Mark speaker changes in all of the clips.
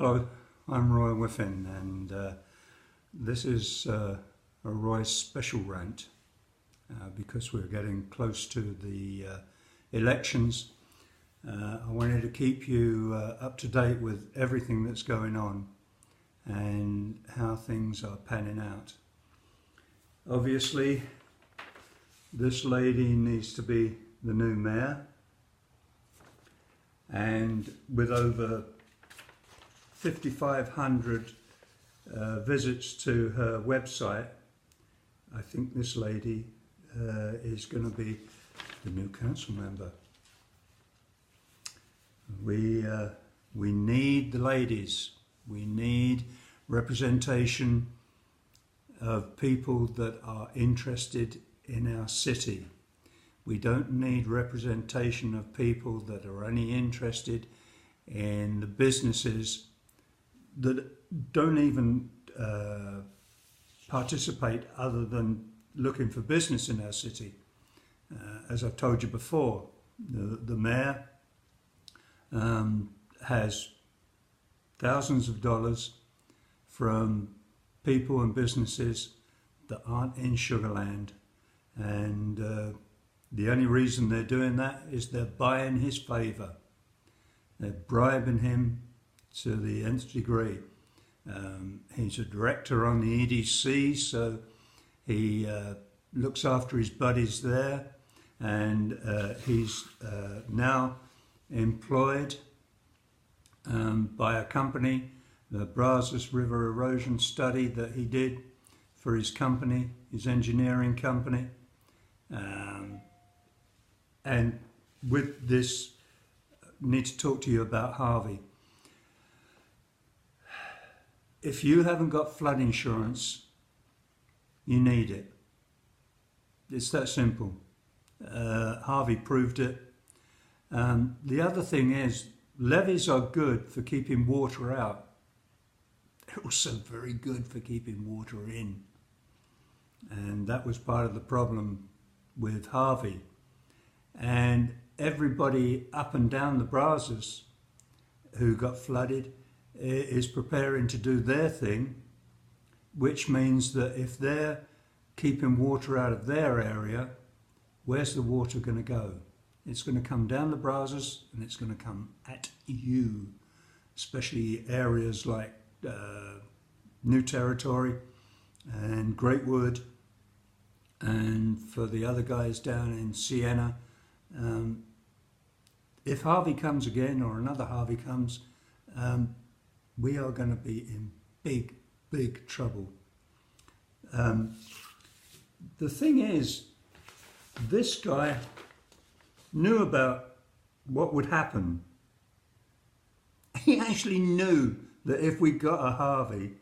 Speaker 1: Hello, I'm Roy Whiffin, and this is a Roy special rant because we're getting close to the elections. I wanted to keep you up to date with everything that's going on and how things are panning out. Obviously, this lady needs to be the new mayor, and with over 5,500 visits to her website, I think this lady is going to be the new council member. We need the ladies. We need representation of people that are interested in our city. We don't need representation of people that are only interested in the businesses that don't even participate other than looking for business in our city. As I've told you before, the mayor has thousands of dollars from people and businesses that aren't in Sugarland, and the only reason they're doing that is they're buying his favour. They're bribing him to the nth degree. He's a director on the EDC, so he looks after his buddies there, and he's now employed by a company, the Brazos River Erosion Study that he did for his company, his engineering company. And with this, I need to talk to you about Harvey. If you haven't got flood insurance, you need it. It's that simple. Harvey proved it. The other thing is, levies are good for keeping water out. They're also very good for keeping water in. And that was part of the problem with Harvey. And everybody up and down the Brazos who got flooded is preparing to do their thing, which means that if they're keeping water out of their area, where's the water going to go? It's going to come down the Brazos and it's going to come at you, especially areas like New Territory and Greatwood, and for the other guys down in Siena. If Harvey comes again, or another Harvey comes, we are going to be in big, big trouble. The thing is, this guy knew about what would happen. He actually knew that if we got a Harvey,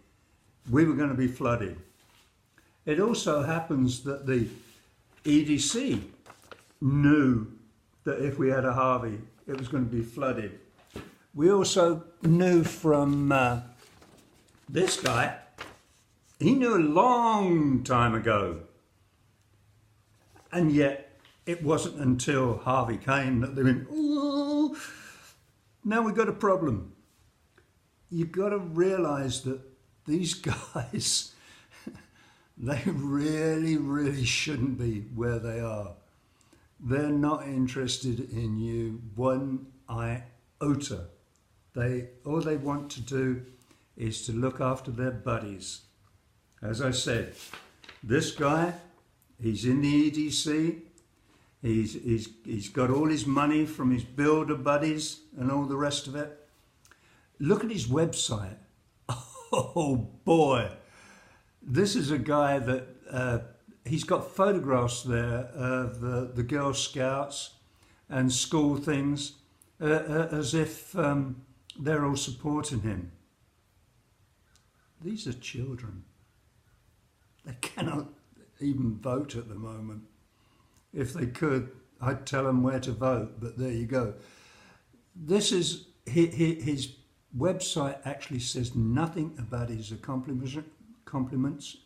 Speaker 1: we were going to be flooded. It also happens that the EDC knew that if we had a Harvey, it was going to be flooded. We also knew from this guy, he knew a long time ago. And yet, it wasn't until Harvey came that they went, oh, now we've got a problem. You've got to realise that these guys, they really, really shouldn't be where they are. They're not interested in you one iota. All they want to do is to look after their buddies. As I said, this guy, he's in the EDC. He's got all his money from his builder buddies and all the rest of it. Look at his website. Oh boy, this is a guy that he's got photographs there of the Girl Scouts and school things, as if they're all supporting him. These are children. They cannot even vote at the moment. If they could, I'd tell them where to vote, but there you go. This is, his website actually says nothing about his accomplishments.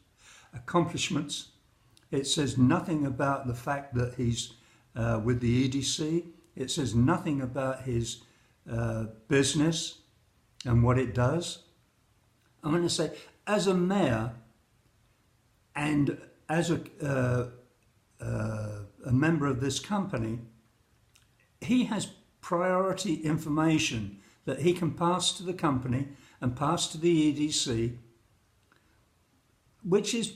Speaker 1: It says nothing about the fact that he's with the EDC. It says nothing about his business. and what it does. I'm going to say, as a mayor and as a member of this company, he has priority information that he can pass to the company and pass to the EDC, which is,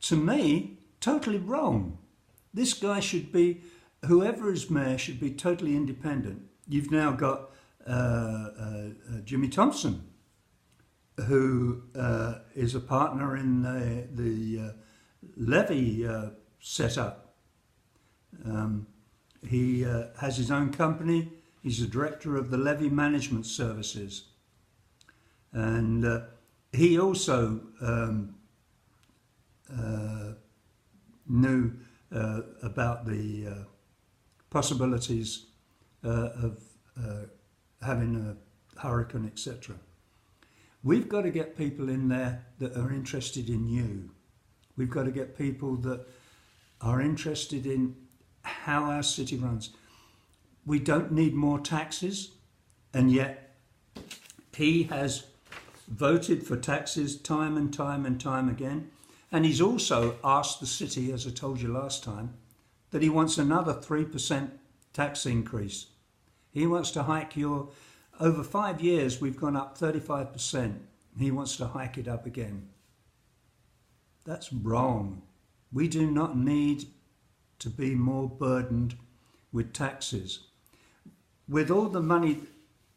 Speaker 1: to me, totally wrong. This guy should be, whoever is mayor, should be totally independent. You've now got Jimmy Thompson, who is a partner in the levy setup. He has his own company. He's the director of the Levy Management Services. And he also knew about the possibilities of having a hurricane, etc. We've got to get people in there that are interested in you. We've got to get people that are interested in how our city runs. We don't need more taxes, and yet he has voted for taxes time and time and time again. And he's also asked the city, as I told you last time, that he wants another 3% tax increase. He wants to hike your... Over 5 years, we've gone up 35%. He wants to hike it up again. That's wrong. We do not need to be more burdened with taxes. With all the money,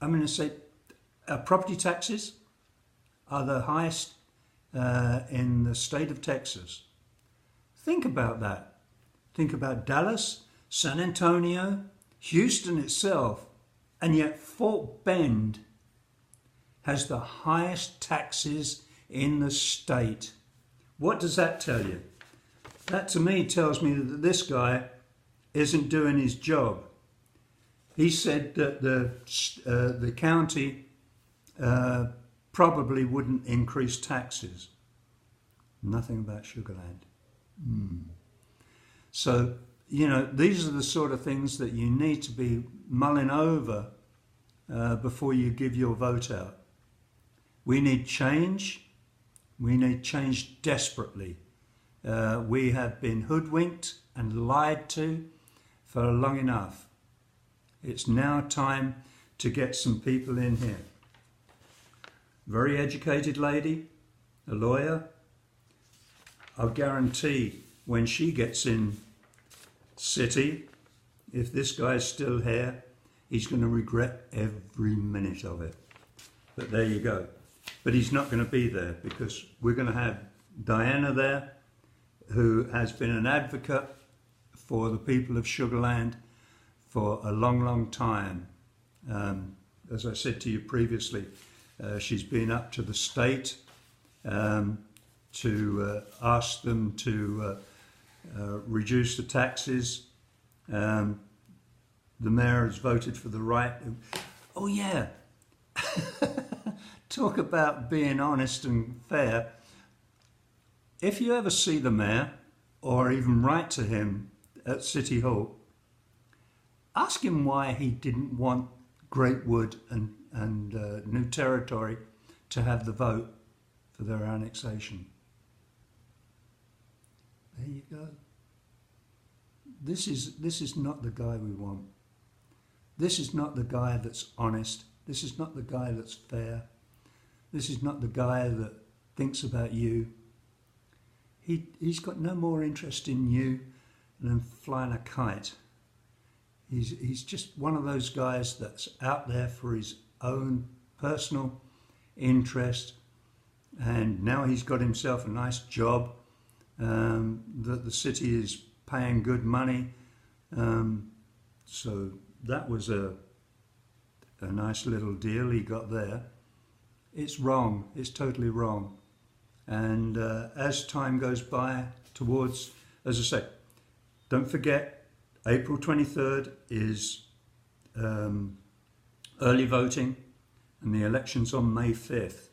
Speaker 1: I'm going to say, property taxes are the highest in the state of Texas. Think about that. Think about Dallas, San Antonio, Houston itself, and yet Fort Bend has the highest taxes in the state. What does that tell you? That to me tells me that this guy isn't doing his job. He said that the county probably wouldn't increase taxes. Nothing about Sugarland. So, you know, these are the sort of things that you need to be mulling over before you give your vote out. We need change. We need change desperately. We have been hoodwinked and lied to for long enough. It's now time to get some people in here. Very educated lady, a lawyer. I'll guarantee when she gets in city, if this guy's still here, he's going to regret every minute of it. But there you go. But he's not going to be there because we're going to have Diana there, who has been an advocate for the people of Sugarland for a long, long time. As I said to you previously, she's been up to the state to ask them to reduce the taxes. The mayor has voted for the right. Oh yeah, talk about being honest and fair. If you ever see the mayor or even write to him at City Hall, ask him why he didn't want Greatwood and New Territory to have the vote for their annexation. There you go. This is not the guy we want. This is not the guy that's honest. This is not the guy that's fair. This is not the guy that thinks about you. He's got no more interest in you than flying a kite. He's just one of those guys that's out there for his own personal interest, and now he's got himself a nice job that the city is paying good money. So that was a nice little deal he got there. It's wrong. It's totally wrong. And as time goes by towards, as I say, don't forget, April 23rd is early voting, and the election's on May 5th.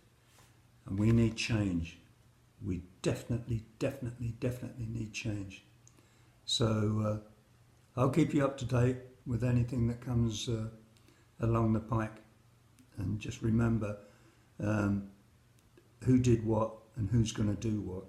Speaker 1: And we need change. We definitely need change. So I'll keep you up to date with anything that comes along the pike. And just remember who did what and who's going to do what.